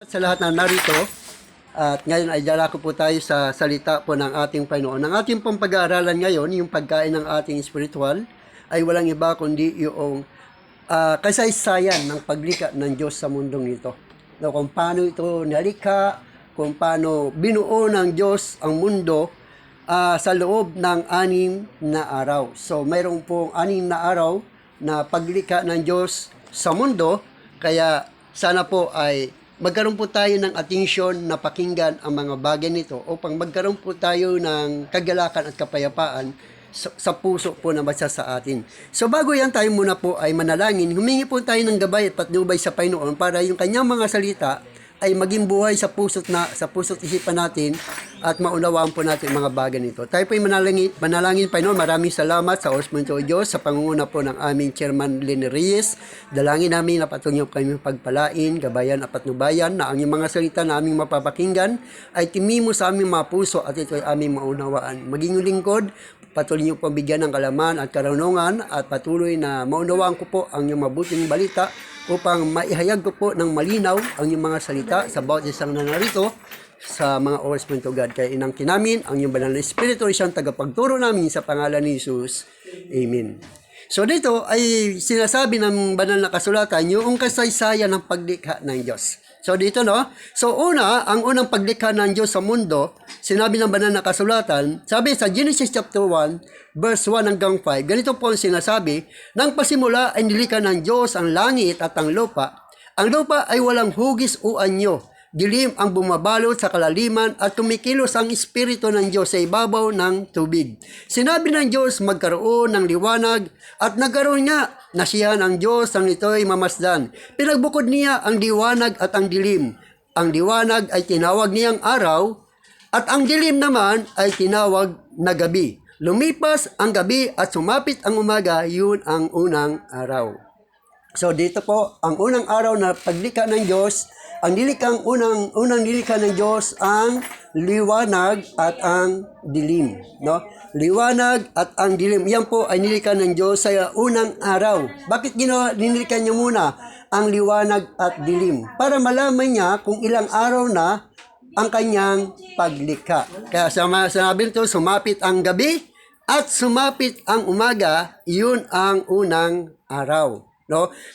sa lahat na narito. At ngayon ay dala ko po tayo sa salita po ng ating Panginoon. Ang ating pong pag-aaralan ngayon, yung pagkain ng ating spiritual, ay walang iba kundi yung kasaysayan ng paglikha ng Diyos sa mundong ito. No, kung paano ito nalikha, kung paano binuo ng Diyos ang mundo sa loob ng 6 na araw. So, mayroong pong 6 na araw na paglikha ng Diyos sa mundo, kaya sana po ay magkaroon po tayo ng atensyon na pakinggan ang mga bagay nito upang magkaroon po tayo ng kagalakan at kapayapaan sa puso po na basa sa atin. So bago yan, tayo muna po ay manalangin. Humingi po tayo ng gabay at patnubay sa Panginoon para yung kanyang mga salita ay maging buhay sa puso't isipan natin at maunawaan po natin mga bagay nito. Tayo po ay manalangin, Panginoon. Maraming salamat sa oras mo ito, Diyos, sa pangunguna po ng aming Chairman Lenny Reyes. Dalangin namin na patuloy kami pagpalain, gabayan at patnubayan na ang mga salita na aming mapapakinggan ay timimo sa aming mga puso at ito ay aming maunawaan. Maging lingkod, patuloy niyo po bigyan ng kalaman at karunungan at patuloy na maunawaan ko po ang iyong mabuting balita upang maihayag ko po ng malinaw ang iyong mga salita sa bawat isang nanarito sa mga oras po ito, God. Kaya inangkin namin ang iyong banal na Espiritu, siyang tagapagturo namin sa pangalan ni Jesus. Amen. So dito ay sinasabi ng banal na kasulatan yung kasaysayan ng paglikha ng Diyos. So dito so ang unang paglikha ng Diyos sa mundo, sinabi ng banal na kasulatan, sabi sa Genesis chapter 1, verse 1 hanggang 5, ganito po ang sinasabi, nang pasimula ay nilikha ng Diyos ang langit at ang lupa. Ang lupa ay walang hugis o anyo, dilim ang bumabalot sa kalaliman at kumikilos ang Espiritu ng Diyos sa ibabaw ng tubig. Sinabi ng Diyos magkaroon ng liwanag at nagkaroon nga. Nasiyahan ang Diyos ang ito'y mamasdan. Pinagbukod niya ang liwanag at ang dilim. Ang liwanag ay tinawag niyang araw at ang dilim naman ay tinawag na gabi. Lumipas ang gabi at sumapit ang umaga, yun ang unang araw. So dito po, ang unang araw na paglikha ng Diyos, ang unang nilikha ng Diyos ang liwanag at ang dilim, Liwanag at ang dilim. Yan po ay nilikha ng Diyos sa unang araw. Bakit nilikha niya muna ang liwanag at dilim? Para malaman niya kung ilang araw na ang kanyang paglikha. Kaya sinabi nito, sumapit ang gabi at sumapit ang umaga, yun ang unang araw.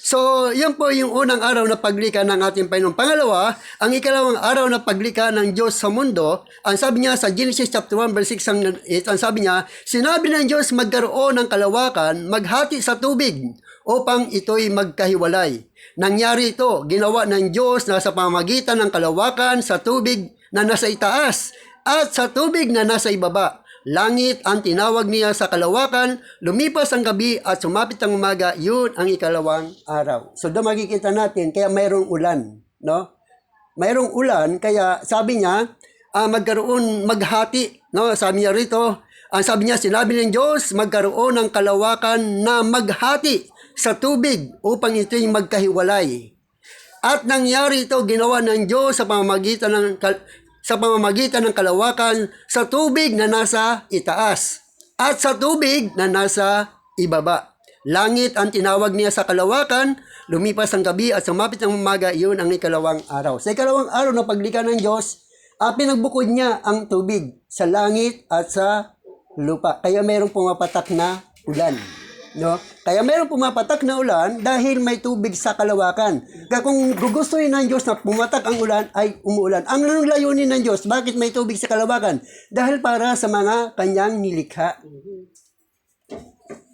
So, yan po yung unang araw na paglikha ng ating Panginoon. Pangalawa, ang ikalawang araw na paglikha ng Diyos sa mundo, ang sabi niya sa Genesis chapter 1 verse 6 hanggang 8, ang sabi niya, sinabi ng Diyos magkaroon ng kalawakan, maghati sa tubig upang ito'y magkahiwalay. Nangyari ito, ginawa ng Diyos na sa pamamagitan ng kalawakan sa tubig na nasa itaas at sa tubig na nasa ibaba. Langit ang tinawag niya sa kalawakan, lumipas ang gabi at sumapit ang umaga, yun ang ikalawang araw. So doon makikita natin, kaya mayroong ulan, Mayroong ulan, kaya sabi niya, maghati, Sabi niya rito, sabi niya, sinabi ng Diyos, magkaroon ng kalawakan na maghati sa tubig upang ito'y magkahiwalay. At nangyari ito, ginawa ng Diyos sa pamamagitan ng kalawakan sa tubig na nasa itaas at sa tubig na nasa ibaba. Langit ang tinawag niya sa kalawakan, lumipas ang gabi at sumapit ang umaga, iyon ang ikalawang araw. Sa ikalawang araw na paglikha ng Diyos, pinagbukod niya ang tubig sa langit at sa lupa. Kaya mayroong pumapatak na ulan. Kaya mayroong pumapatak na ulan dahil may tubig sa kalawakan. Kaya kung gugustuhin ng Diyos na pumatak ang ulan, ay umuulan. Ang layunin ng Diyos, bakit may tubig sa kalawakan? Dahil para sa mga kanyang nilikha.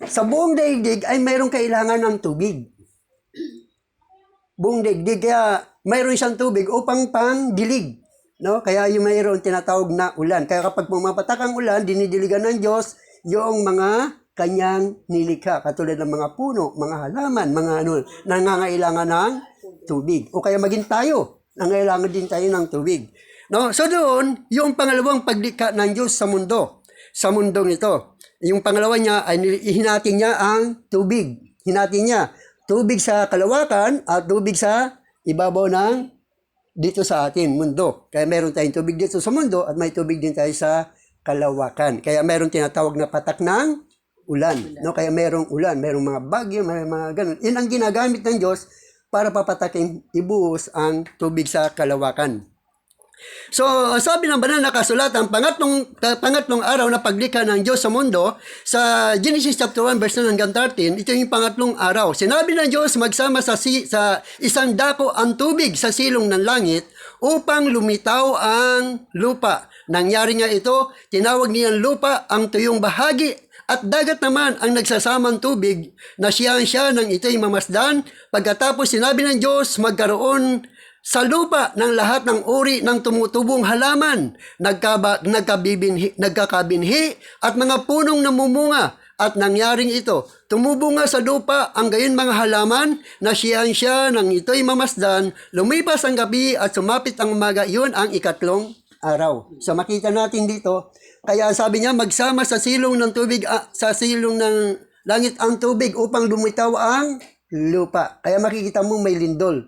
Sa buong daigdig ay mayroong kailangan ng tubig. Buong daigdig, kaya mayroon siyang tubig upang pangdilig. Kaya yung mayroon tinatawag na ulan. Kaya kapag pumapatak ang ulan, dinidiligan ng Diyos yung mga kanyang nilikha, katulad ng mga puno, mga halaman, mga nangangailangan ng tubig. O kaya maging tayo, nangangailangan din tayo ng tubig. So doon, yung pangalawang paglikha ng Diyos sa mundong ito. Yung pangalawa niya ay hinati niya ang tubig. Hinati niya tubig sa kalawakan at tubig sa ibabaw ng dito sa atin, mundo. Kaya meron tayong tubig dito sa mundo at may tubig din tayo sa kalawakan. Kaya meron tinatawag na patak ng ulan. Kaya merong ulan, merong mga bagyo, may mga ganun. Yan ang ginagamit ng Diyos para papataking ibuhos ang tubig sa kalawakan. So, sabi ng banal na kasulatan, pangatlong araw na paglikha ng Diyos sa mundo, sa Genesis chapter 1 verse 9 hanggang 13, ito yung pangatlong araw. Sinabi ng Diyos magsama sa isang dako ang tubig sa silong ng langit upang lumitaw ang lupa. Nangyari nga ito, tinawag niyang lupa ang tuyong bahagi at dagat naman ang nagsasamang tubig na siya nang ito'y mamasdan. Pagkatapos sinabi ng Diyos magkaroon sa lupa ng lahat ng uri ng tumutubong halaman, nagkakabinhi at mga punong namumunga. At nangyaring ito, tumubunga sa lupa ang gayon mga halaman na siya nang ito'y mamasdan, lumipas ang gabi at sumapit ang umaga, yun ang ikatlong araw. So makita natin dito, kaya sabi niya magsama sa silong ng tubig, sa silong ng langit ang tubig upang lumitaw ang lupa. Kaya makikita mo may lindol.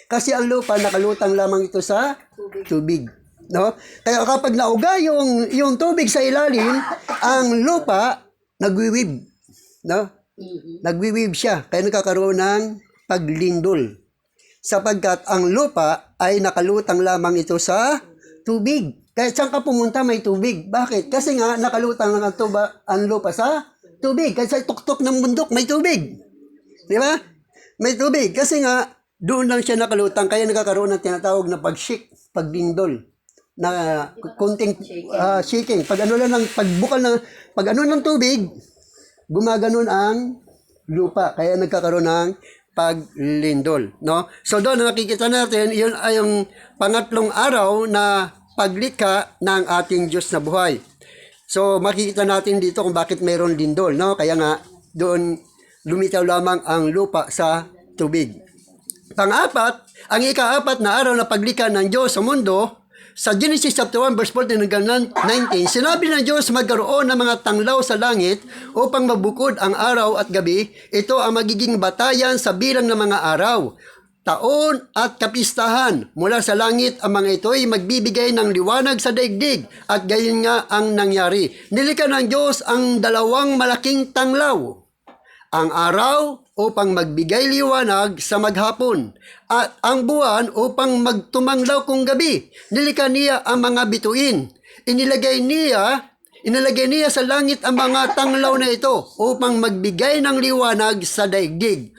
Kasi ang lupa nakalutang lamang ito sa tubig. No? Kaya kapag nauga yung tubig sa ilalim, ang lupa nagwiwib. No? Nagwiwib siya. Kaya nagkakaroon ng paglindol. Sapagkat ang lupa ay nakalutang lamang ito sa tubig. Kaya saan ka pumunta may tubig. Bakit? Kasi nga nakalutang lang ang lupa sa tubig. Kasi sa tuktok ng bundok may tubig. Di ba? May tubig. Kasi nga doon lang siya nakalutang, kaya nagkakaroon ng tinatawag na paglindol, na konting shaking. Pag ano lang, pag ano ng tubig, gumaganon ang lupa, kaya nagkakaroon ng paglindol, no? So doon nakikita natin, yun ay yung pangatlong araw na paglikha ng ating Diyos na buhay. So makikita natin dito kung bakit mayroon lindol, no? Kaya nga doon lumitaw lamang ang lupa sa tubig. Pang-apat, ang ika-apat na araw na paglikha ng Diyos sa mundo, sa Genesis chapter 1 verse 14 hanggang 19, sinabi ng Diyos magkaroon ng mga tanglaw sa langit upang mabukod ang araw at gabi. Ito ang magiging batayan sa bilang ng mga araw, taon at kapistahan. Mula sa langit ang mga ito ay magbibigay ng liwanag sa daigdig at gayon nga ang nangyari. Nilikha ng Diyos ang dalawang malaking tanglaw, ang araw upang magbigay liwanag sa maghapon, at ang buwan upang magtumanglaw kung gabi. Nilikha niya ang mga bituin. Inilagay niya sa langit ang mga tanglaw na ito upang magbigay ng liwanag sa daigdig.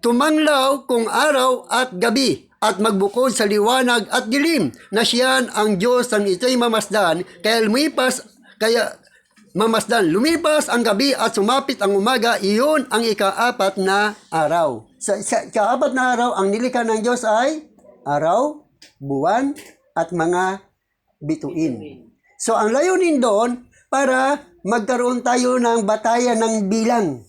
Tumanglaw kung araw at gabi at magbukod sa liwanag at dilim na siyan ang Diyos ang ito'y mamasdan, lumipas ang gabi at sumapit ang umaga, iyon ang ika-apat na araw. Sa ika-apat na araw, ang nilikha ng Diyos ay araw, buwan, at mga bituin. So, ang layunin doon, para magkaroon tayo ng batayan ng bilang.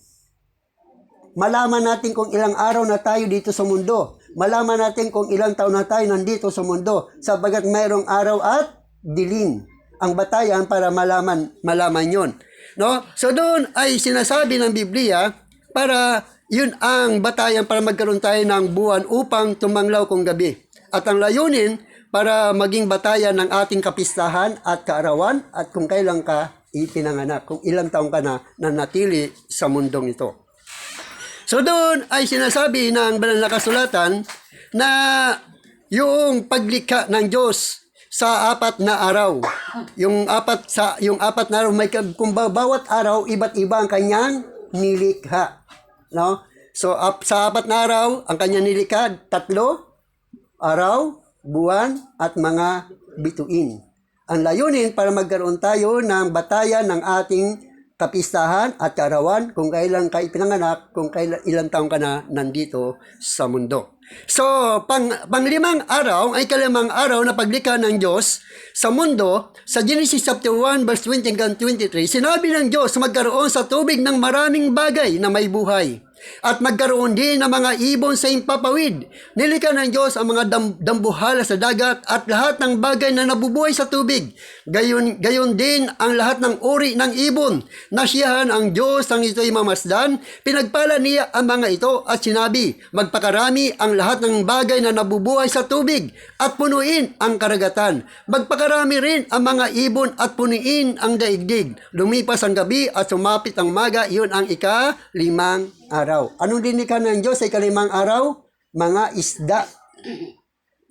Malaman natin kung ilang araw na tayo dito sa mundo. Malaman natin kung ilang taon na tayo nandito sa mundo. Sabagat mayroong araw at dilim. Ang batayan para malaman yon, no? So doon ay sinasabi ng Biblia para yun ang batayan para magkaroon tayo ng buwan upang tumanglaw kung gabi. At ang layunin para maging batayan ng ating kapistahan at kaarawan at kung kailan ka ipinanganak, kung ilang taong ka na nanatili sa mundong ito. So doon ay sinasabi ng banal na kasulatan na yung paglikha ng Diyos sa apat na araw. Yung apat na araw, kung bawat araw, iba't iba ang kanyang nilikha. No? So, sa apat na araw, ang kanyang nilikha, 3, araw, buwan, at mga bituin. Ang layunin para magkaroon tayo ng batayan ng ating kapistahan at kaarawan kung kailan ka ipinanganak, kung ilang taong ka na nandito sa mundo. So, panglimang araw, ay ikalimang araw na paglikha ng Diyos sa mundo, sa Genesis chapter 1 verse 20 hanggang 23, sinabi ng Diyos magkaroon sa tubig ng maraming bagay na may buhay. At magkaroon din ng mga ibon sa impapawid. Nilikha ng Diyos ang mga dambuhala sa dagat at lahat ng bagay na nabubuhay sa tubig. Gayon din ang lahat ng uri ng ibon. Nasiyahan ang Diyos ang ito'y mamasdan. Pinagpala niya ang mga ito at sinabi, magpakarami ang lahat ng bagay na nabubuhay sa tubig at punuin ang karagatan. Magpakarami rin ang mga ibon at punuin ang daigdig. Lumipas ang gabi at sumapit ang umaga, iyon ang ika-5 araw. Anong dinikha ng Diyos sa ika-5 araw? mga isda,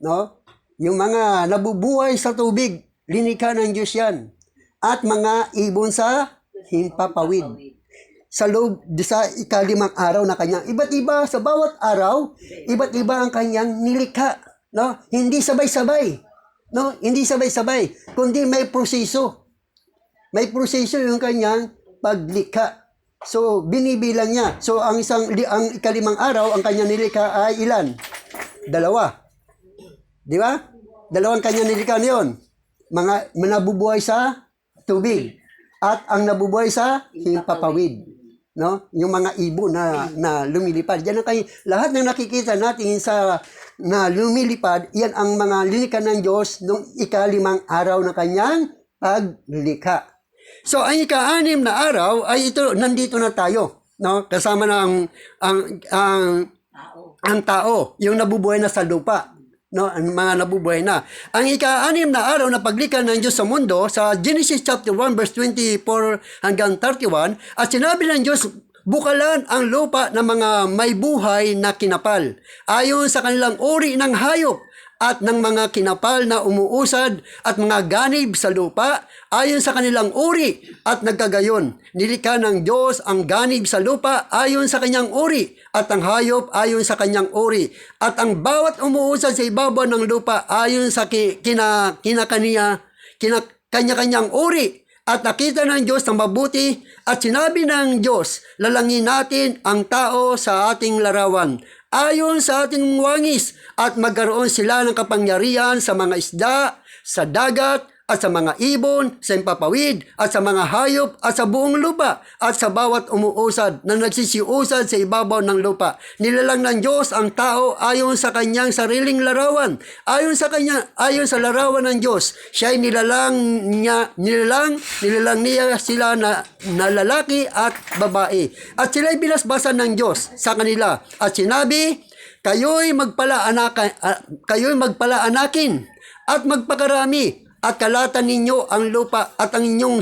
no? Yung mga nabubuhay sa tubig, linikha ng Diyos yan. At mga ibon sa himpapawid. Sa loob sa ikalimang araw na kanyang iba't iba sa bawat araw, iba't iba ang kanyang nilikha, no? Hindi sabay-sabay, no? Hindi sabay-sabay, kundi may proseso. May proseso yung kanyang paglikha. So binibilang niya. So ang ikalimang araw ang kanyang nilikha ay ilan? 2. Di ba? 2 ang kanyang nilikha niyon. Mga nabubuhay sa tubig at ang nabubuhay sa himpapawid, no? Yung mga ibon na lumilipad. Yan ang lahat ng nakikita natin na lumilipad, yan ang mga lilikha ng Diyos nung ikalimang araw ng kanyang paglikha. So ang ika-6 na araw ay ito, nandito na tayo, no? Kasama na ang tao, yung nabubuhay na sa lupa, no? Ang mga nabubuhay na. Ang ika-6 na araw na paglikha ng Diyos sa mundo, sa Genesis chapter 1 verse 24 hanggang 31, at sinabi ng Diyos, bukalan ang lupa ng mga may buhay na kinapal, ayon sa kanilang uri ng hayop, at ng mga kinapal na umuusad at mga ganib sa lupa, ayon sa kanilang uri, at nagkagayon. Nilikha ng Diyos ang ganib sa lupa ayon sa kanyang uri, at ang hayop ayon sa kanyang uri, at ang bawat umuusad sa ibabaw ng lupa ayon sa kanya-kanyang uri. At nakita ng Diyos na mabuti, at sinabi ng Diyos, lalangin natin ang tao sa ating larawan, ayon sa ating wangis, at magkaroon sila ng kapangyarihan sa mga isda, sa dagat, at sa mga ibon, sa impapawid, at sa mga hayop, at sa buong lupa, at sa bawat umuusad na nagsisiusad sa ibabaw ng lupa. Nilalang ng Diyos ang tao ayon sa kanyang sariling larawan, ayon sa larawan ng Diyos. Siya'y nilalang niya sila na lalaki at babae. At sila'y binasbasan ng Diyos sa kanila. At sinabi, kayo'y magpalaanakin at magpakarami, at kalatan ninyo ang lupa at inyong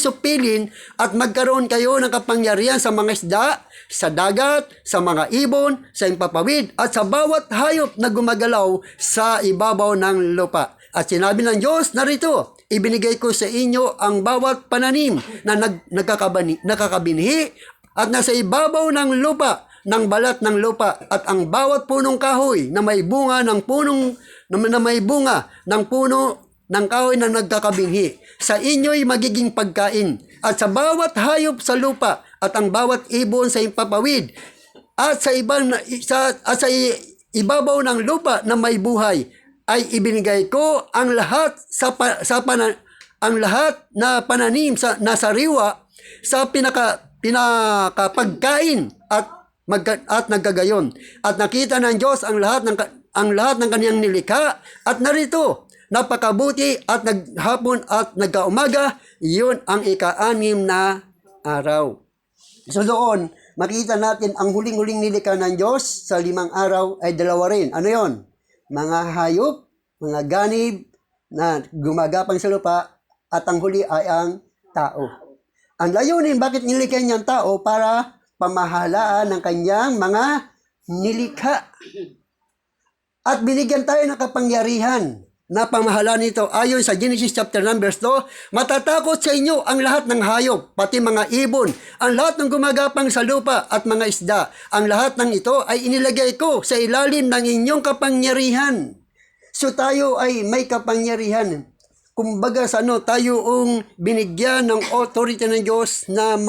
supilin, at magkaroon kayo ng kapangyarihan sa mga isda, sa dagat, sa mga ibon, sa impapawid, at sa bawat hayop na gumagalaw sa ibabaw ng lupa. At sinabi ng Diyos, narito, ibinigay ko sa inyo ang bawat pananim na nakakabinhi at nasa ibabaw ng lupa, ng balat ng lupa, at ang bawat punong kahoy na may bunga ng puno ng kahoy na nagkakabinhi. Sa inyo'y magiging pagkain, at sa bawat hayop sa lupa, at ang bawat ibon sa impapawid, at sa ibabaw ng lupa na may buhay, ay ibinigay ko ang lahat ang lahat na pananim na sariwa sa pinakapagkain, at nagkagayon. At nakita ng Diyos ang lahat ng kaniyang nilikha, at narito, napakabuti, at naghapon at nagkaumaga, yun ang ika-6 na araw. So doon, makita natin ang huling-huling nilikha ng Diyos sa 5 araw ay 2 rin. Ano yon? Mga hayop, mga ganib na gumagapang sa lupa, at ang huli ay ang tao. Ang layunin, bakit nilikha niya ang tao? Para pamahalaan ng kanyang mga nilikha. At binigyan tayo ng kapangyarihan na pamahalaan nito. Ayon sa Genesis chapter 9 verse 2, matatakot sa inyo ang lahat ng hayop, pati mga ibon, ang lahat ng gumagapang sa lupa, at mga isda. Ang lahat ng ito ay inilagay ko sa ilalim ng inyong kapangyarihan. So tayo ay may kapangyarihan. Kumbaga tayo binigyan ng authority ng Diyos na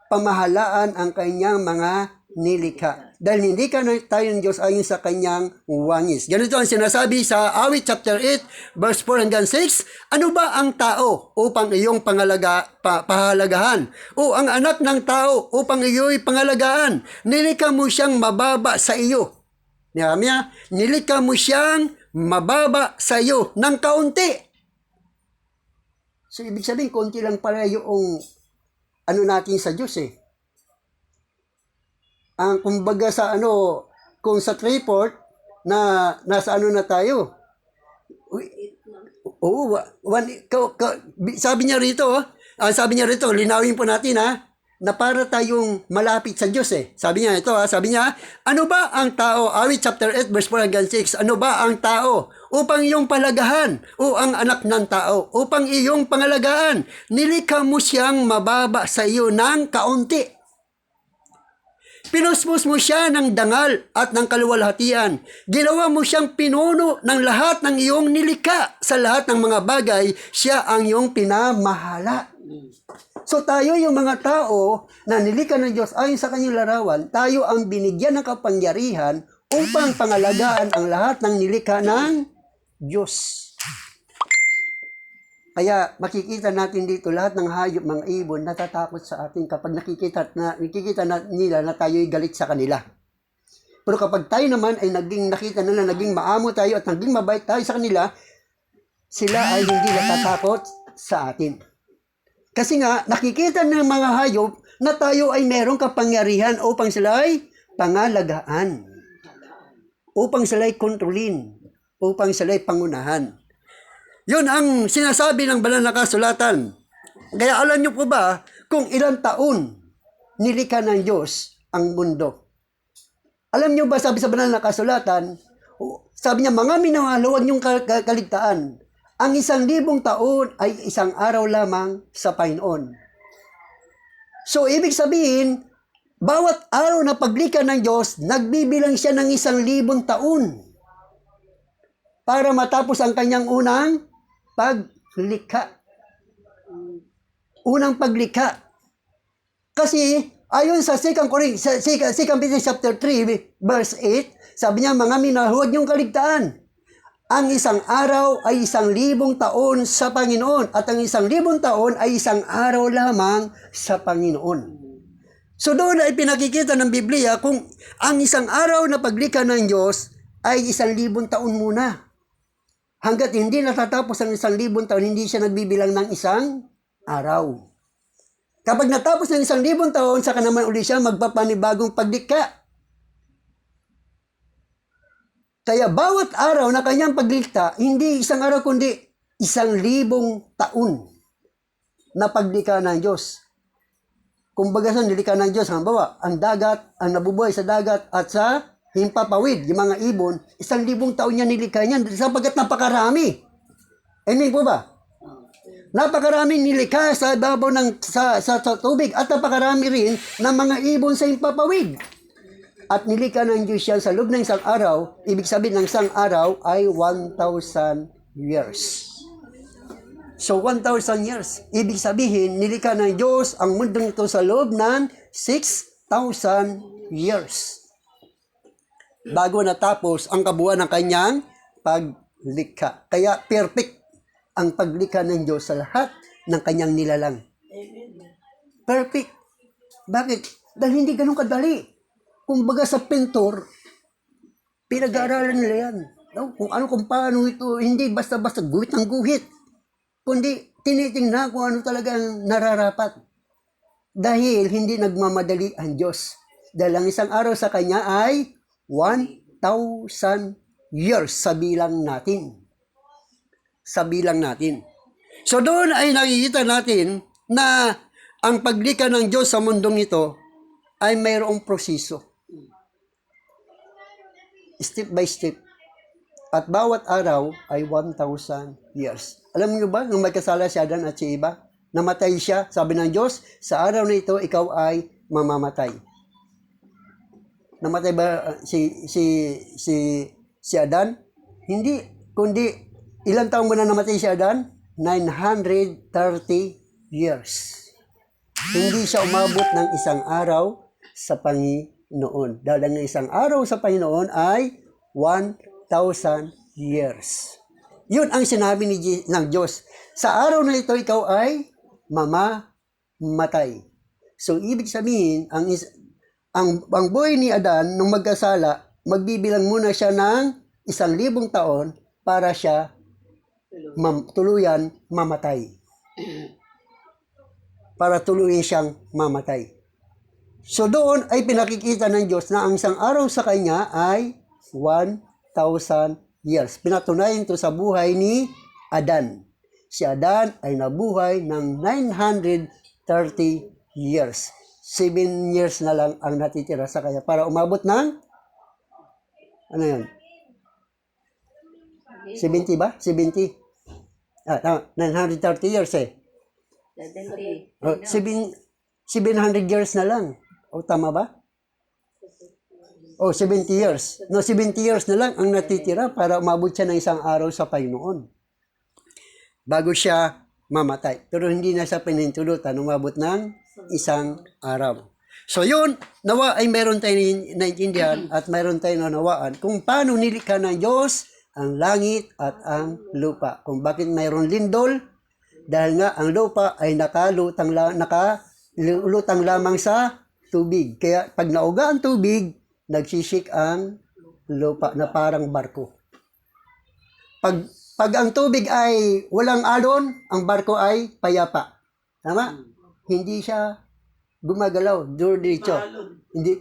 pamahalaan ang kanyang mga nilikha. Dahil hindi tayo ng Diyos ayon sa kanyang wangis. Ganito ang sinasabi sa Awit chapter 8, verse 4 hanggang 6. Ano ba ang tao upang iyong pahalagahan? O ang anak ng tao upang iyo'y pangalagaan? Nilikha mo siyang mababa sa iyo. Nilikha mo siyang mababa sa iyo ng kaunti. So, ibig sabihin, kaunti lang pala yung natin sa Diyos eh. Ang kumbaga kung sa 3/4 na nasa na tayo. Oo, sabi niya rito, linawin po natin na para tayong malapit sa Diyos eh. Sabi niya, sabi niya, ano ba ang tao? Awit chapter 8, verse 4 hanggang 6. Ano ba ang tao? Upang iyong palagahan, o ang anak ng tao, upang iyong pangalagaan. Nilikha mo siyang mababa sa iyo ng kaunti. Pinuspos mo siya ng dangal at ng kaluwalhatian. Ginawa mo siyang pinuno ng lahat ng iyong nilikha. Sa lahat ng mga bagay, siya ang iyong pinamahala. So tayo yung mga tao na nilikha ng Diyos ayon sa kanyang larawan, tayo ang binigyan ng kapangyarihan upang pangalagaan ang lahat ng nilikha ng Diyos. Kaya makikita natin dito lahat ng hayop, mga ibon, natatakot sa atin kapag nakikita nila na tayo'y galit sa kanila. Pero kapag tayo naman ay nakita nila, naging maamo tayo at naging mabait tayo sa kanila, sila ay hindi natatakot sa atin. Kasi nga, nakikita ng mga hayop na tayo ay merong kapangyarihan upang sila ay pangalagaan, upang sila ay kontrolin, upang sila ay pangunahan. Yun ang sinasabi ng banal na kasulatan. Kaya alam niyo po ba kung ilang taon nilikha ng Diyos ang mundo? Alam niyo ba, sabi sa banal na kasulatan, sabi niya, mga minamahal, huwag niyong kaligtaan. Ang 1,000 taon ay isang araw lamang sa Panginoon. So, ibig sabihin, bawat araw na paglikha ng Diyos, nagbibilang siya ng 1,000 taon para matapos ang kanyang unang paglikha. Unang paglikha. Kasi, ayon sa 2 Peter chapter 3, verse 8, sabi niya, mga minahal, huwag niyong kaligtaan. Ang isang araw ay 1,000 taon sa Panginoon at ang 1,000 taon ay isang araw lamang sa Panginoon. So doon ay pinakikita ng Biblia kung ang isang araw na paglikha ng Diyos ay 1,000 taon muna. Hanggat hindi natatapos ang 1,000 taon, hindi siya nagbibilang ng isang araw. Kapag natapos ng 1,000 taon, saka naman uli siya magpapanibagong paglikha. Kaya bawat araw na kanyang paglikha, hindi isang araw kundi 1,000 taon na paglikha ng Diyos. Kumbaga sa nilikha ng Diyos, halimbawa, ang dagat, ang nabubuhay sa dagat at sa himpapawid, yung mga ibon, 1,000 taon niya nilikha niyan sapagkat napakarami. Amen po ba? Napakaraming nilikha sa babaw sa tubig at napakarami rin ng mga ibon sa himpapawid. At nilikha ng Diyos yan sa loob ng isang araw, ibig sabihin ng isang araw ay 1,000 years. So 1,000 years, ibig sabihin nilikha ng Diyos ang mundong ito sa loob ng 6,000 years. Bago natapos ang kabuuan ng kanyang paglikha. Kaya perfect ang paglikha ng Diyos sa lahat ng kanyang nilalang. Perfect. Bakit? Dahil hindi ganun kadali. Kumbaga sa pintor, pinag-aaralan nila yan. No? Kung paano ito, hindi basta-basta guhit ng guhit. Kundi tinitingnan kung ano talagang nararapat. Dahil hindi nagmamadali ang Diyos. Dahil ang isang araw sa kanya ay 1,000 years sa bilang natin. Sa bilang natin. So doon ay nakikita natin na ang paglikha ng Diyos sa mundong ito ay mayroong proseso. Step by step. At bawat araw ay 1,000 years. Alam niyo ba, nung magkasala si Adan at si Eva, namatay siya, sabi ng Diyos, sa araw na ito, ikaw ay mamamatay. Namatay ba si Adan? Hindi, kundi ilang taon mo na namatay si Adan? 930 years. Hindi siya umabot ng isang araw sa Panginoon. Dahil ang isang araw sa Panginoon ay 1,000 years. Yun ang sinabi ng Diyos. Sa araw na ito, ikaw ay mamamatay. So, ibig sabihin, ang buhay ni Adan, nung magkasala, magbibilang muna siya ng 1,000 taon para siya tuluyan mamatay. Para tuluyan siyang mamatay. So doon ay pinakikita ng Diyos na ang isang araw sa kanya ay 1,000 years. Pinatunayan ito sa buhay ni Adan. Si Adan ay nabuhay ng 930 years. 7 years na lang ang natitira sa kanya para umabot ng, ano yun? 70 ba? 70? Tama. 930 years eh. 70. Oh, 700 years na lang. O, tama ba? Oh, 70 years. No, 70 years na lang ang natitira para umabot siya ng isang araw sa Panginoon. Bago siya mamatay. Pero hindi na siya pinintulutan, umabot ng isang araw. So yun, nawa ay meron tayong naintindihan at meron tayong nanawaan kung paano nilikha ng Diyos ang langit at ang lupa. Kung bakit mayroon lindol, dahil nga ang lupa ay nakalutang lamang sa tubig. Kaya pag nauga ang tubig, nagsisik ang lupa na parang barko. Pag ang tubig ay walang alon, ang barko ay payapa. Tama? Hindi siya gumagalaw, diretso.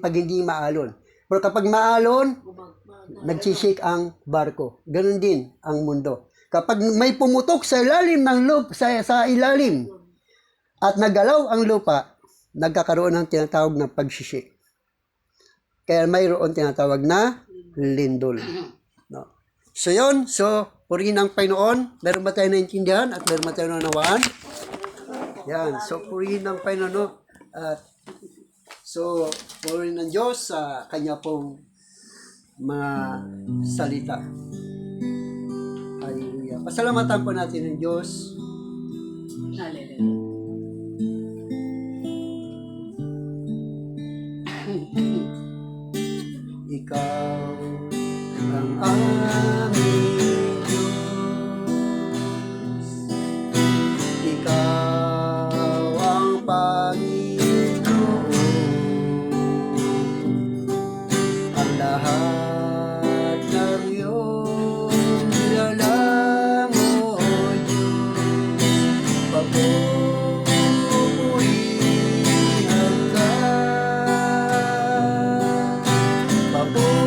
Pag hindi maalon. Pero kapag maalon, nagsisik ang barko. Ganon din ang mundo. Kapag may pumutok sa ilalim ng lupa, sa ilalim, at nagalaw ang lupa, nagkakaroon ng tinatawag na pagsisik. Kaya mayroon tinatawag na lindol. No. So yun, purihin ang Panginoon. Meron ba tayo naintindihan at meron ba tayo nanawaan? Yan, purihin ang Panginoon. At purihin ng Diyos sa kanya pong mga salita. Hallelujah. Pasalamatan po natin ng Diyos. Hallelujah. Ikaw ang aming Diyos. Ikaw ang Panginoon. Ang lahat ng iyong nilalang, O Diyos, papupurihan ka. Papupurihan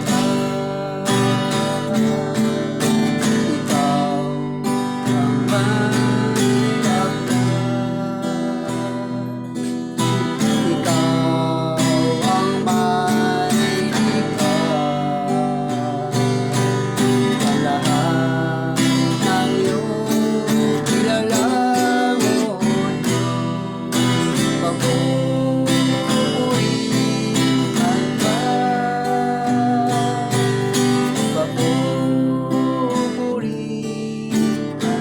ka. Ikaw ang manlakad. Ikaw ang malikha. Ang lahat ng iyong nilalang, O Diyos, papupurihan ka. Papupurihan ka.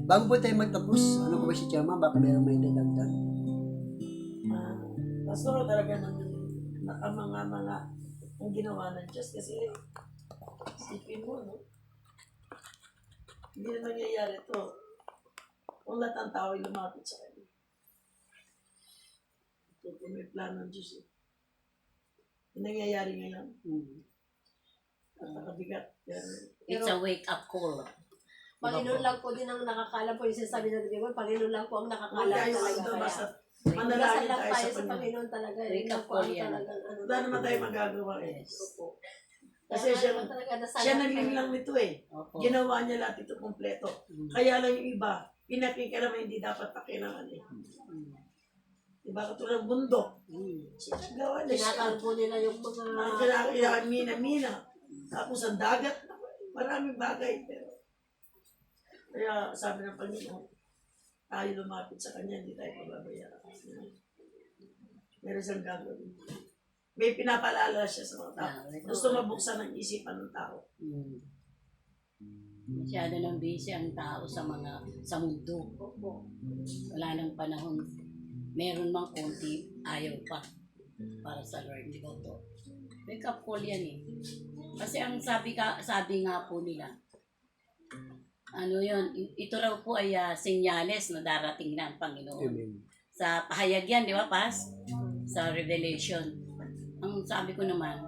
Bago po tayo magtapos, ano ko ba si Chama? Baka meron may dadagdag. Pastor, talaga naman mga ang ginawa ng Diyos kasi isipin mo, no? Hindi na nangyayari ito kung lahat ng tao ay lumapit sa Kanya. Ito po may plano ng Diyos. Yung nangyayari ngayon, at nakabigat. It's a wake-up call. Panginoon lang po din ang nakakala po yung sinasabi ng Biblia. Panginoon lang po ang nakakala Wala tayo talaga. basta Kaya manalangin lang tayo tayo sa sa Kanya. Panginoon talaga. Wake Yun lang up po ang call yan. talagang ano. Wala naman tayo magagawa eh. Opo. Kasi Kaya siya, naman talaga dasal siya lang naging tayo. lang nito eh. Opo. Ginawa niya lahat ito kompleto. Kaya lang yung iba, pinakikirama hindi dapat pakilangan eh. Diba katulad ng bundok? Sinagawa na siya. Tinakalbo nila yung mga... Ang kailangan mina-mina. Tapos ang dagat, maraming bagay. Pero, kaya sabi ng Panginoon, tayo lumapit sa Kanya, hindi tayo pababayaan. Meron siyang gagawin. May pinapaalala siya sa mga tao. Gusto mabuksan ang isipan ng tao. Masyado nang busy ang tao sa mundo. Wala nang panahon. Meron mang konti, ayaw pa para sa Lord. Di ba to? Wake up call yan eh. Kasi ang sabi nga po nila, ano yun, ito raw po ay senyales na darating na ang Panginoon. Amen. Sa pahayag yan, di ba, Pas? Sa Revelation. Ang sabi ko naman,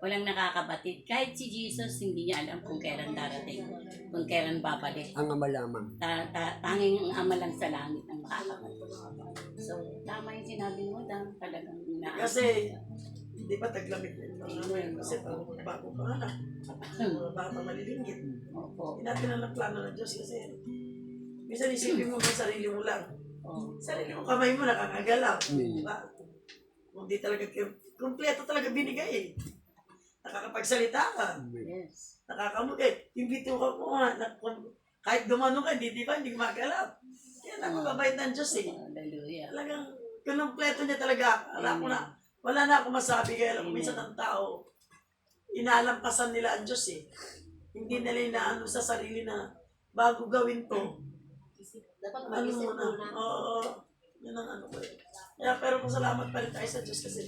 walang nakakabatid. Kahit si Jesus, hindi niya alam kung kailan darating, kung kailan babalik. Ang ama lamang. Tanging ang ama lang sa langit ang makakabatid. So, tama yung sinabi mo, talagang Kasi, di ba taglamig na yung mga ngayon? Kasi mga bago pa anak, mga bata malilingit. Opo. Hindi natin alam plano ng Diyos kasi Minsan isipin mo kung sarili mo lang. Oh. Sarili mo, kamay mo nakakagalaw. Diba? Kung di talaga, kumpleto talaga binigay eh. Nakakapagsalita ka. Yes. Nakakamukit. Yung bituka ko nga, kahit gumano ka, di ba, hindi gumagalaw. Kaya napakabait ng Diyos eh. Hallelujah. Talagang, kinumpleto niya talaga. Alam ko na, wala na akong masabi. Kaya alam ko, minsan ang tao, inalampasan nila ang Diyos eh. Hindi nila inaano sa sarili na, bago gawin to, Dapat ano mag-isip muna. muna. Oo, yun ang ano ko eh. Kaya pero pasalamat pa rin tayo sa Diyos kasi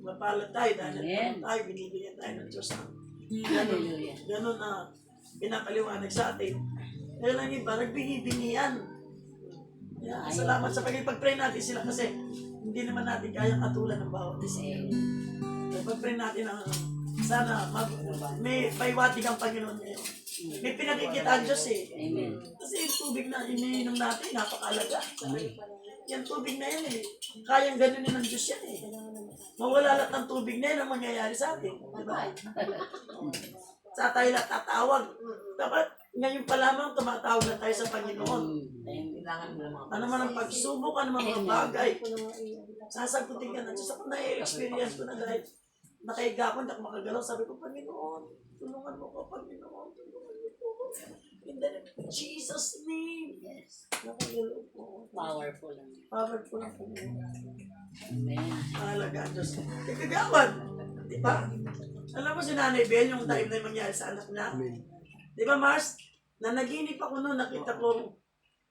mapalad tayo dahil Amen. tayo, binibigyan tayo ng Diyos na Hallelujah. ganun na pinapaliwanag sa atin. Kaya lang iba, nagbingi-bingian. Kaya salamat sa pag-pray natin sila kasi hindi naman natin kayang katulan ng bawat isa. Pag-pray natin na sana may paiwatig ang Panginoon ngayon. May pinakikita ang Diyos eh. Amen. Kasi yung tubig na iniinom natin, napakalaga. Yung tubig na yan eh. Kayang ganunin ng Diyos yan eh. Mawala lahat ng tubig na yan ang mangyayari sa atin. Diba? Sa tayo lahat tatawag. Dapat ngayon pa lamang tumatawag na tayo sa Panginoon. Ano man ang pagsubok, ano man ang mga bagay. Sasagutin ka na Diyos. Ako na-experience ko na dahil nakahiga ko, hindi ako makagalaw. Sabi ko, Panginoon, tulungan mo ko, Panginoon. Tulungan mo ko. In the name of Jesus' name. Yes. Nakagalaw po. Powerful. Powerful ang Panginoon. Amen. Mahalaga ang Diyos. Kagagawan. Di ba? Alam mo si Nanay Bel, yung time na yung mangyari sa anak niya. Di ba, Mars? Na naginip ako noon, nakita ko,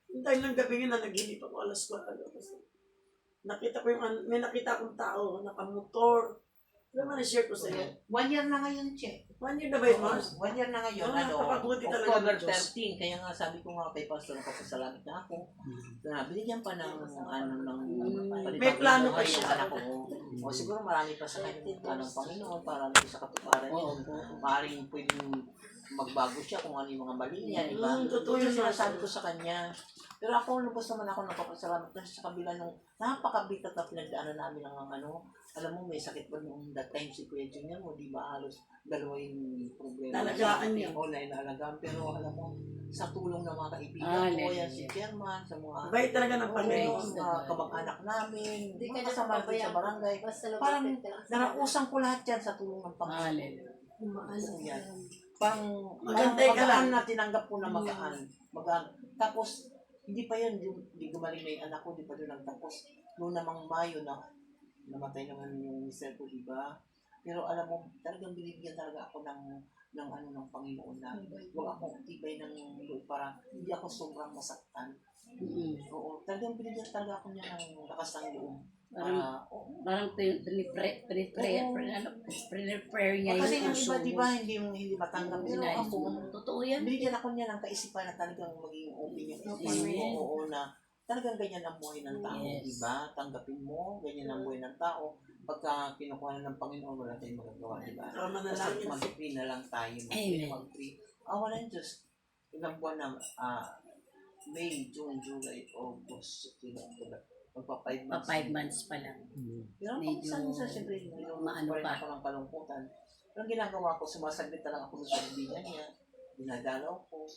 yung time ng gabi yun, na naginip ako, alas 4. Nakita ko yung, may nakita akong tao, nakamotor. Ano man na-share ko sa iyo? 1 year na ngayon, Che. 1 year na ba yun, Mars? 1 year na ngayon, Napakabuti talaga October ng Diyos. 13. Kaya nga sabi ko nga kay Pastor, kapasalamat na ako. Na binigyan pa ng May plano pa yung siya. anak ko. O siguro marami pa sa kanya ng Panginoon para sa katuparan niya. Maaaring pwedeng magbago siya kung ano yung mga mali niya, di ba? Totoo Yun yun, yung sinasabi ko sa kanya. Pero ako, lubos naman ako napapasalamat kasi sa kabila nung napakabigat na pinagdaanan namin ng alam mo, may sakit ba noong that time si Kuya Junior mo, di ba halos dalawa yung problema. Nalagaan niya. Oo, nalagaan. Pero alam mo, sa tulong ng mga kaibigan ko, yan si Chairman, sa mga Bait talaga ng Panginoon. mga kamag-anak namin, Hindi ka mga niya kasama ko sa barangay. Basta Parang lumapit ka lang sa- narausang ko lahat yan sa tulong ng Panginoon. Hallelujah. Umaano Yan. yan. Magantay ka lang. magaan na tinanggap ko na magaan. Magaan. Tapos, hindi pa yun, hindi gumaling na yung anak ko, di pa doon nagtapos. Noong namang Mayo na, namatay naman yung mister ko, di ba? Pero alam mo, talagang binibigyan talaga ako ng Panginoon na huwag akong tibay ng loob para hindi ako sobrang masaktan. Oo, talagang binibigyan talaga ako niya ng lakas ng loob. Parang prayer niya Kasi yung yung puso iba, di mo. ba, hindi matanggap. Pero ako, Totoo yan. binigyan ako niya ng kaisipan na talagang maging open yung isip Amen. mo. Oo, na talagang ganyan ang buhay ng tao, Yes. di ba? Tanggapin mo, ganyan ang buhay ng tao. Pagka kinukuha na ng Panginoon, wala tayong magagawa, di ba? Tama na Basta lang. mag-pray na lang tayo. Amen. Mag-pray. Wala yung Diyos. Ilang buwan na, May, June, July, August, September, October. Magpa 5 Pa months. 5 months pa lang. Pero Medyo minsan, siyempre, maano pa. ako ng kalungkutan. Pero ang ginagawa ko, sumasaglit na lang ako sa kaibigan niya. Dinadalaw ko.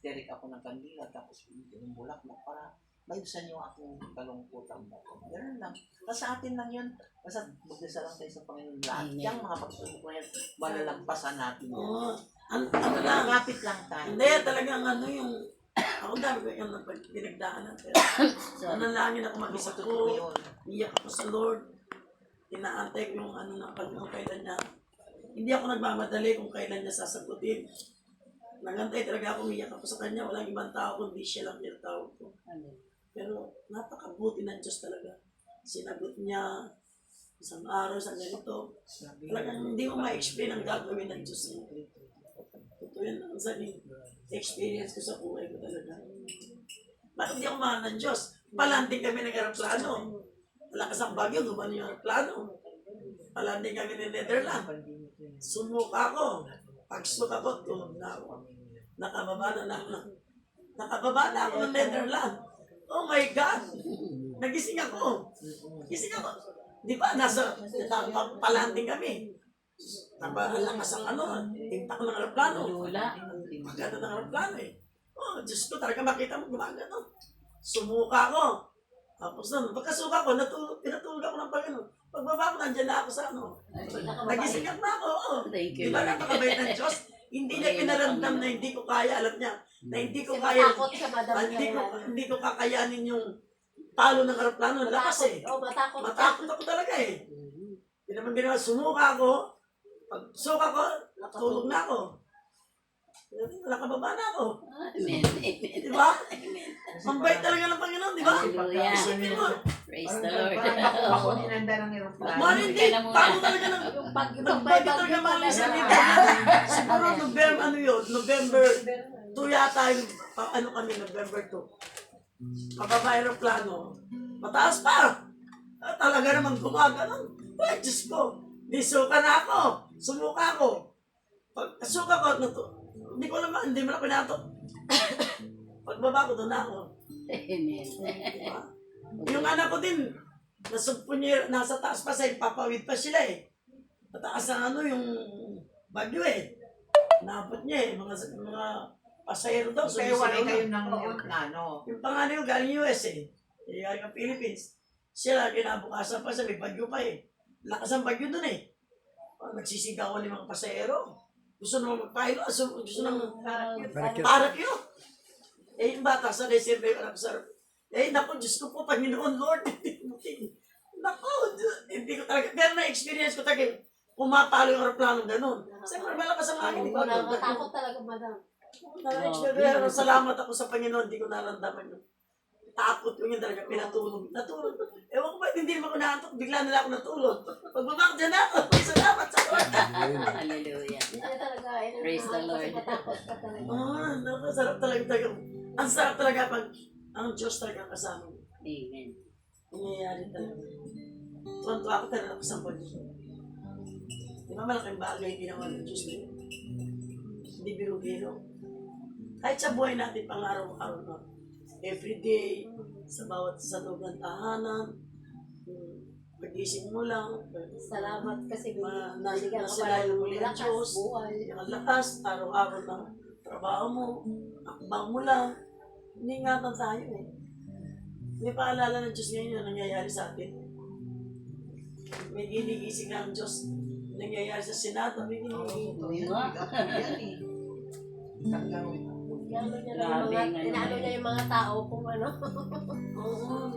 Derek ako ng kandila, tapos binigyan ng bulaklak para mayusan yung aking kalungkutan mo. Ganun lang. Kasi sa atin lang yun. Basta magdasal lang tayo sa Panginoon. Lahat Amen. yung mga pagsubok na yan, malalampasan natin yan. Oo. Ano lang. Kapit lang tayo. Hindi, talagang ano yung... Ako dami ko yung pinagdaanan. Pero nanalangin ako mag-isa Totoo ko. yun. Iyak ako sa Lord. Inaantay ko yung ano na kung kailan niya. Hindi ako nagmamadali kung kailan niya sasagutin. Nagantay talaga ako, umiyak ako sa kanya. Walang ibang tao kundi siya lang yung tawag ko. Pero napakabuti ng Diyos talaga. Sinagot niya isang araw, isang ganito. Talagang hindi mo ma-explain ang gagawin ng Diyos niya. Totoo yan ang sabi. Experience ko sa buhay ko talaga. Bakit hindi ako mahal ng Diyos? Palanding kami ng aeroplano. Malakas ang bagyo, gumano yung aeroplano. Palanding kami ng Netherlands. Sumuka ako. Pagsuk ako, tulog na ako. Nakababa na ako ng Netherlands. Oh my God! Nagising ako. Gising ako. Di ba, nasa palanding kami. Ang lakas ang tintak ng aeroplano. Lula. Maganda ng aeroplano eh. Oh, Diyos ko, talaga makita mo gumagano. Sumuka ko. Tapos na, pagkasuka ko, pinatulog ako ng Panginoon. Pagbaba ko, nandiyan na ako sa ano. Nagisingap na ako. Oo. Thank Di you, ba Lord. napakabait ng Diyos? Hindi niya pinaramdam na hindi ko kaya, alam niya, na hindi ko Kasi kaya, matakot siya, madam. hindi ko kakayanin yung talo ng aeroplano. Lakas eh. Oh, matakot. Matakot ako talaga eh. Hindi naman ginawa, sumuka ako. Pag suka ko, tulog na ako. Nakababa na ako. Amen. Amen. Di ba? Amen. Ang bait talaga ng Panginoon, di ba? Hallelujah. Isipin mo. Praise the Lord. Ako ninanda ng aeroplano. Man, hindi. Talo talaga ng... Nagbagi talaga mga isa dito. Siguro November, ano yun? November 2 yata yung, ano kami, November 2. Pababa aeroplano. Mataas pa. Talaga naman gumaganon. Ay, Diyos ko. Di suka na ako. Sumuka ako. Pag suka ko, hindi ko naman, hindi mo na pinatok. Pagbaba ko, doon na ako. Amen. Diba? Yung anak ko din, nasa taas pa sa papawid pa sila eh. Mataas ang ano yung bagyo eh. Naabot niya eh, mga pasahero daw. Kaya wala sumisigaw kayo na. ng aeroplano. Yung panganay ko galing US eh. Galing ang Philippines. Sila kinabukasan pa sa may bagyo pa eh. Lakas ang bagyo dun eh. Nagsisigawan yung mga pasahero. Gusto naman magpahilo. Gusto naman parakyo. Eh, yung bata sa December, anak sa naku, Diyos ko po, Panginoon, Lord. Naku, hindi ko talaga, pero na-experience ko talaga, pumapalo yung aeroplano ganun. Siyempre, malakas ang hangin, di ba? Nakatakot talaga, madam. Pero salamat ako sa Panginoon, hindi ko naramdaman yung takot ko yun talaga, pinatulog. Natulog. Ewan ko ba, hindi naman ako naantok, bigla nila ako natulog. Pagbaba ko dyan ako, salamat sa Lord. Hallelujah. Hindi talaga. Praise the Lord. Kasi matakot ka talaga. Napasarap talaga. Ang sarap talaga pag ang Diyos talaga kasama mo. Amen. Nangyayari talaga. Tuwan-tuwa ako talaga sa Panginoon. Di ba malaking bagay ginawa ng Diyos na yun? Hindi biro-biro. Kahit sa buhay natin pang araw-araw na, everyday, sa loob ng tahanan, pag-isip mo lang, Salamat kasi nasa sila yung muli ng Diyos, buhay. yung lakas, araw-araw na trabaho mo, akbang mo lang, iningatan tayo eh. May paalala ng Diyos ngayon na nangyayari sa atin. May ginigising nga ang Diyos, nangyayari sa Senado, may ginigising. Oo nga. Yan eh. Hanggang Inaano niya yung mga tao kung ano. Oo.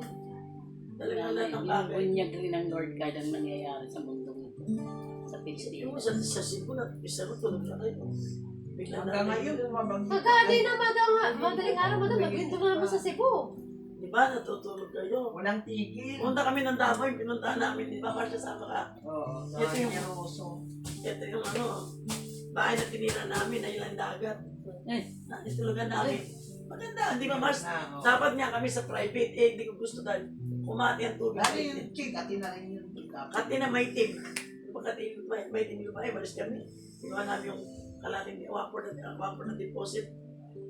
Talagang lahat ng Yung bagay. bunyag rin ng Lord God ang nangyayari sa mundong ito. Sa Yung Pilipinas. sa Cebu na, isa ko tulog na kayo. Bigla hanggang na ngayon, bumabagyo. Kagadi na, madam. Madaling araw, madam. Nagwinto na naman sa Cebu. Di ba, natutulog kayo. Walang tigil. Punta kami ng Davao, yung pinuntahan namin, di ba, Marcia, sama ka? Oo. Ito yung- Nervoso. Ito yung ano, bahay na tinira namin na ilang dagat. Itulugan namin. Maganda, di ba, Mars? Dapat nga kami sa private, hindi ko gusto dahil kumati ang tubig. Lalo yung chick, atin na rin yun. Kati na may team. Pagkati may team yung bahay, malis kami. Ginawa namin yung kalating wapor na deposit.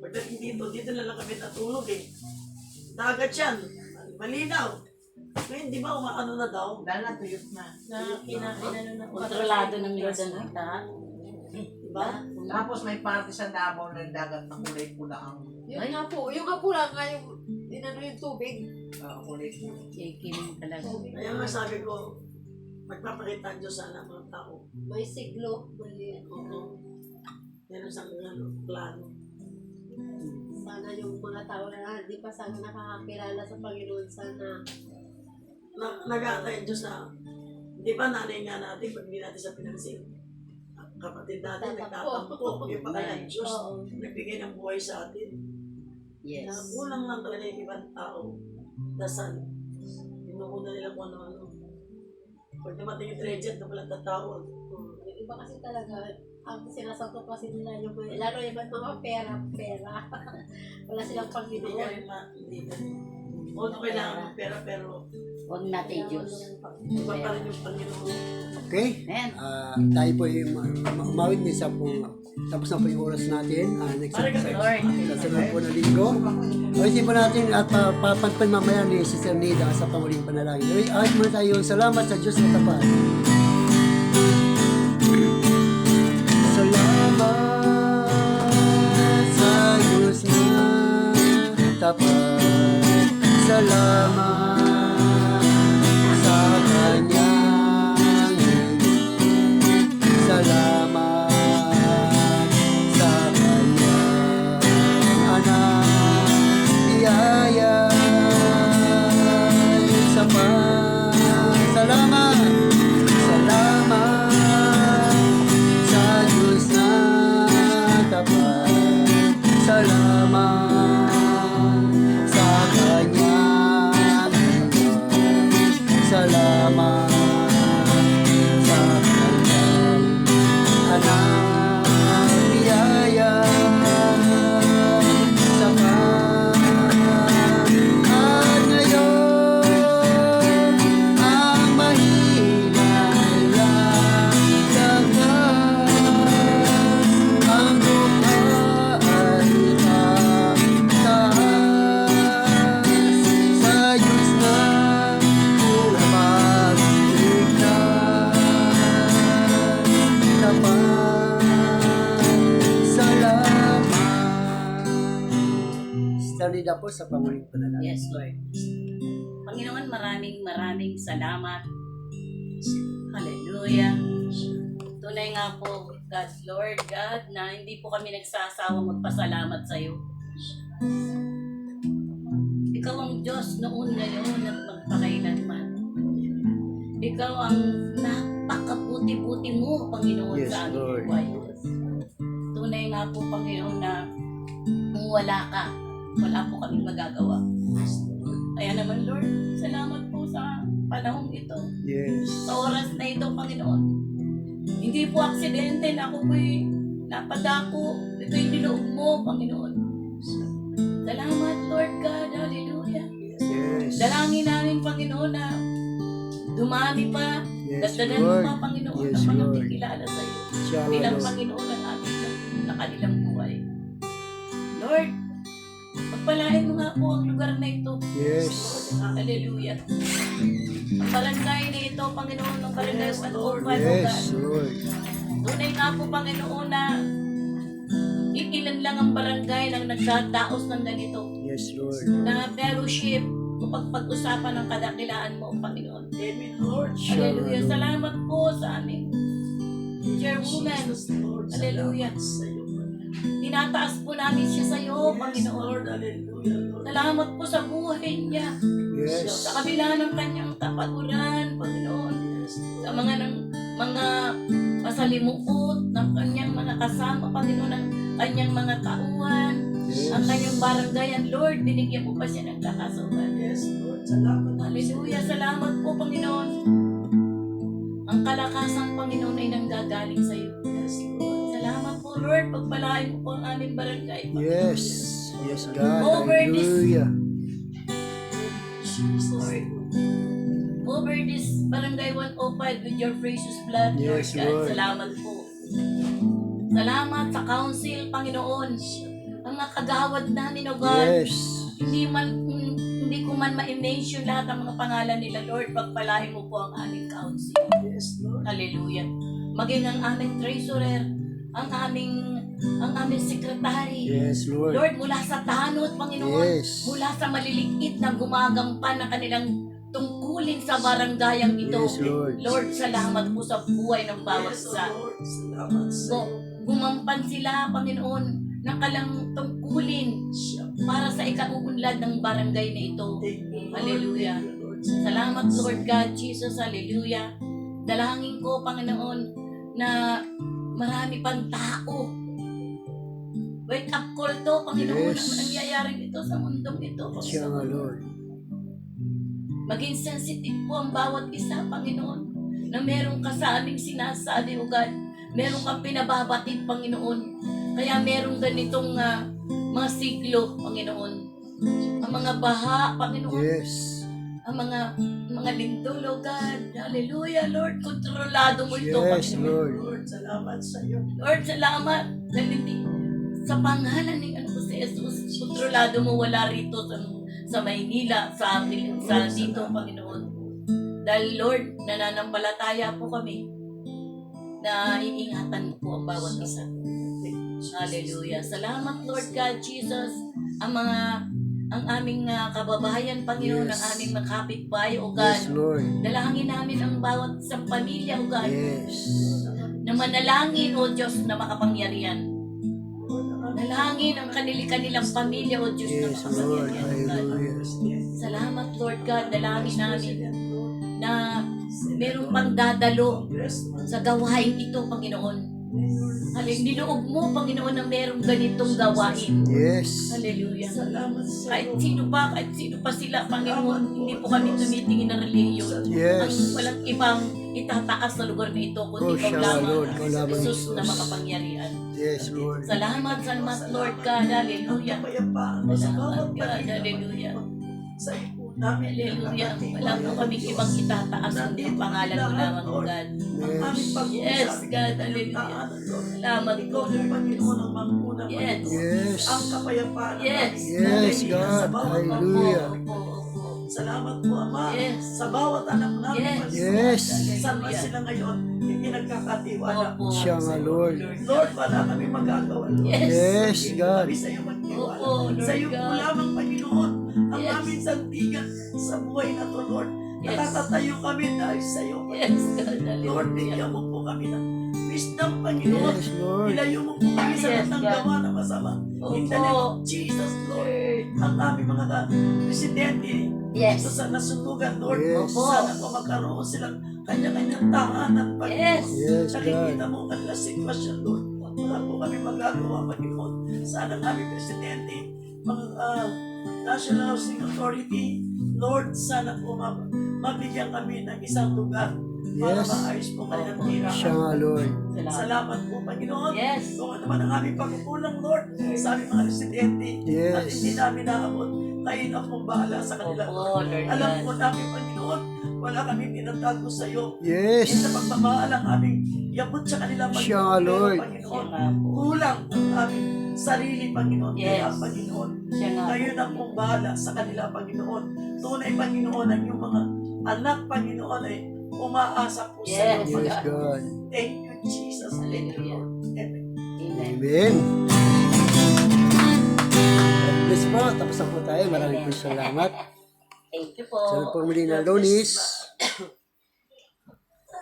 Pagdating dito na lang kami natulog eh. Dagat yan. Malinaw. Ngayon, di ba umaano na daw? Dahil natuyot na. Kontrolado ng Lord ang kita. Diba? Tapos may party sa Davao ng dagat na kulay pula ang Yung nga po lang nga yung dinano yung tubig. kulay pula. Ikiling talaga. Kaya nga sabi ko, magpapakita ang Diyos sana mga tao. May siglo. May, Meron sa plano. sana yung mga tao na hindi pa sana nakakakilala sa Panginoon. Sana Nag-aantay ang Diyos na, di ba nanay nga natin pag hindi natin sa pinansin? Kapatid natin, nagtatampo. Yung pa kaya ang Diyos, Oo. nagbigay ng buhay sa atin. Yes. Na kulang lang talaga yung ibang tao. Dasal. Inuuna nila kung ano-ano. Pag dumating yung tragedy, na walang tatawag. yung iba kasi talaga, ang sinasagot kasi nila yung lalo yung mga pera. Wala silang Hindi Panginoon. ka rin hindi ka. Although kailangan ng pera, pero Huwag natin Diyos. iba pa rin yung Panginoon. Okay? Amen. Tayo po ay umawit ni sa pong tapos na po yung oras natin. Next Parang episode. Lord. Sa sunod po na linggo. Ayusin po natin at papanpan mamaya ni Sister Nida sa panguling panalangin. Ayos muna tayo. Salamat sa Diyos na tapat. Salamat sa Diyos na Salamat. Salida po sa panguling panalangin. Yes, Lord. Panginoon, maraming salamat. Hallelujah. Tunay nga po, God, Lord God, na hindi po kami nagsasawang magpasalamat sa iyo. Ikaw ang Diyos noon, ngayon, at magpakailanman. Ikaw ang napakabuti-buti mo, Panginoon, Yes, sa aming Lord. buhay. Tunay nga po, Panginoon, na kung wala ka, wala po kaming magagawa. Kaya naman, Lord, salamat po sa panahong ito. Yes. Sa oras na ito, Panginoon. Hindi po aksidente na ako po'y napadako. Ito'y niloob mo, Panginoon. Salamat, Lord God. Hallelujah. Yes. Dalangin namin, Panginoon, na dumami pa. Yes, Dagdagan mo Lord. pa, Panginoon, Yes, ang mga Lord. pikilala sa iyo. Siya, Bilang Lord. Panginoon ang aming nakanilang buhay. Lord, pagpalain mo nga po ang lugar na ito. Yes. Hallelujah. Ang barangay na ito, Panginoon, ang barangay 105, Yes, Lord. Tunay nga po, Panginoon, na ilan lang ang barangay nang nagdadaos ng ganito. Yes, Lord. Na fellowship o pag-usapan ng kadakilaan mo, Panginoon. Amen, Lord. Hallelujah. Lord. Salamat po sa aming chairwoman. Jesus, Lord. Hallelujah. Salamat sa iyo. Tinataas po namin siya sa iyo, Panginoon. Lord, hallelujah, Lord. Salamat po sa buhay niya. Yes. Sa kabila ng kanyang kapaturan, Panginoon. Sa mga masalimuot ng kanyang mga kasama, Panginoon, ng kanyang mga tauhan, Yes. ang kanyang barangayan, Lord, binigyan mo pa siya ng kakasuhan. Yes, Lord. Salamat. Hallelujah. Salamat po, Panginoon. Ang kalakasang Panginoon ay nanggagaling sa iyo. Yes, Lord. Salamat po, Lord. Pagpalain mo po ang aming barangay. Yes. Yes, God. Over this- Hallelujah. Lord. Over this barangay 105 with your precious blood, Yes, Lord God. Lord. Salamat po. Salamat sa council, Panginoon. Ang mga kagawad namin, O God. Yes. Hindi ko man ma-mention lahat ng mga pangalan nila, Lord. Pagpalain mo po ang aming council. Yes, Lord. Hallelujah. Maging ang aming treasurer, ang aming secretary. Yes, Lord. Lord, mula sa tanod, Panginoon, Yes. mula sa maliliit na gumagampan na kanilang tungkulin sa baranggayang ito. Yes, Lord. Lord, salamat po sa buhay ng bawat Yes, isa. Lord. Salamat sa So, iyo. gumampan sila, Panginoon, ng kalang tungkulin para sa ikauunlad ng barangay na ito. Thank you, Lord. Hallelujah. Thank you, Lord. Salamat, Lord God, Jesus, hallelujah. Dalangin ko, Panginoon, na marami pang tao. Wake up call to, Panginoon, Yes. ang nangyayaring ito sa mundong ito. Siya nga, Lord. Maging sensitive po ang bawat isa, Panginoon, na meron ka sa aming sinasabi, O God. Meron kang pinababatid, Panginoon. Kaya meron ganitong mga siglo, Panginoon. Ang mga baha, Panginoon. Yes. Ang mga lindol, O God. Hallelujah, Lord. Kontrolado mo ito, Yes, Panginoon. Lord. Lord, salamat sa iyo. Lord, salamat. Sa pangalan ni si Jesus, kontrolado mo wala rito sa Maynila, sa dito, Panginoon. Dahil, Lord, nananampalataya po kami na iingatan mo po ang bawat isa. Hallelujah. Salamat, Lord God, Jesus. Ang aming kababayan, Panginoon, Yes. ang aming mga kapitbahay, O God. Yes, Lord. Dalangin namin ang bawat isang pamilya, O God, Yes. na manalangin, O Diyos, na makapangyarihan. Dalangin ang kanilang pamilya, O Diyos, na Yes, Lord. makapangyarihan, O God. Hallelujah. Salamat, Lord God. Dalangin namin na meron pang dadalo sa gawain ito, Panginoon. Niloob mo, Panginoon, na merong ganitong gawain. Yes. Hallelujah. Salamat sa Kahit iyo. sino pa sila, Panginoon, hindi po kami tumitingin ng relihiyon. Yes. Ang walang ibang itataas sa lugar na ito, kundi Oh, ikaw siya, lamang, Lord. Ikaw lamang, Jesus Jesus. na makapangyarihan. Yes, Lord. Salamat, Lord God. Hallelujah. Kapayapaan mo sa Salamat, bawat God. pamilya. Hallelujah. Sa iyo po namin. Hallelujah. Wala po kami ibang itataas, kundi ang pangalan mo lamang, God. Ang aming pag-uusap. Yes, God. Hallelujah. Salamat po, Ikaw ng Lord. Panginoon ang manguna, Yes. Panginoon. Yes. Ang kapayapaan. Yes. Yes, God. Hallelujah. Opo, opo, opo. Salamat po, Ama, Yes. sa bawat anak namin. Yes. Saan man sila ngayon, hindi nagkakatiwala. Opo. Siya nga, Lord. Lord, wala kami magagawa, Lord. Yes, God. Kami sa iyo magtiwala. Opo, Lord Sa iyo po God. lamang, Panginoon, ang Yes. aming sandigan sa buhay na to, Lord. Yes. Nakakatayo kami dahil sa iyo, Yes, Panginoon. God. Lord, Hallelujah. bigyan mo po kami ng wisdom, Panginoon. Yes, Lord. Ilayo mo po kami sa Yes, lahat ng God. gawa na masama. In the Opo. name of Jesus, Lord. Ang aming mga presidente Yes. dito sa nasunugan, Lord. Yes. Sana po magkaroon silang kanya-kanyang tahanan, Panginoon. Yes. Yes, Nakikita God. mo ang kanilang sitwasyon, Lord. Wala po kami magagawa, Panginoon. Sana ang aming presidente, mga National Housing Authority, Lord, sana po mabigyan kami ng isang lugar para Yes. maayos po kanilang Siya tirahan. nga, Lord. Salamat po, Panginoon. Yes. Kung ano man ang aming pagkukulang, Lord, sa aming mga residente, Yes. at hindi namin naabot, kayo na pong bahala sa kanila. Opo, Lord Alam God. po namin, Panginoon, wala kami pinatago sa iyo. Yes. Sa pagmamahal ang aming iabot sa kanila, Panginoon. Siya nga, Lord. Pero, Panginoon, Siya nga po. kulang ang aming sarili, Panginoon. Yes. Kaya, Panginoon, Siya nga kayo po. na pong bahala sa kanila, Panginoon. Tunay, Panginoon, ang iyong mga anak, Panginoon, ay umaasa po sa iyo, Yes. Yes, Panginoon. God. Thank you, Jesus. Thank you, Lord. Amen. Amen. Amen. Bless po. Tapos na po tayo. Maraming po salamat. Thank you po. Sa po muli na Lunis.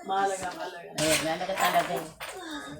Mahalaga, mahalaga. Ayun, nalaga talaga.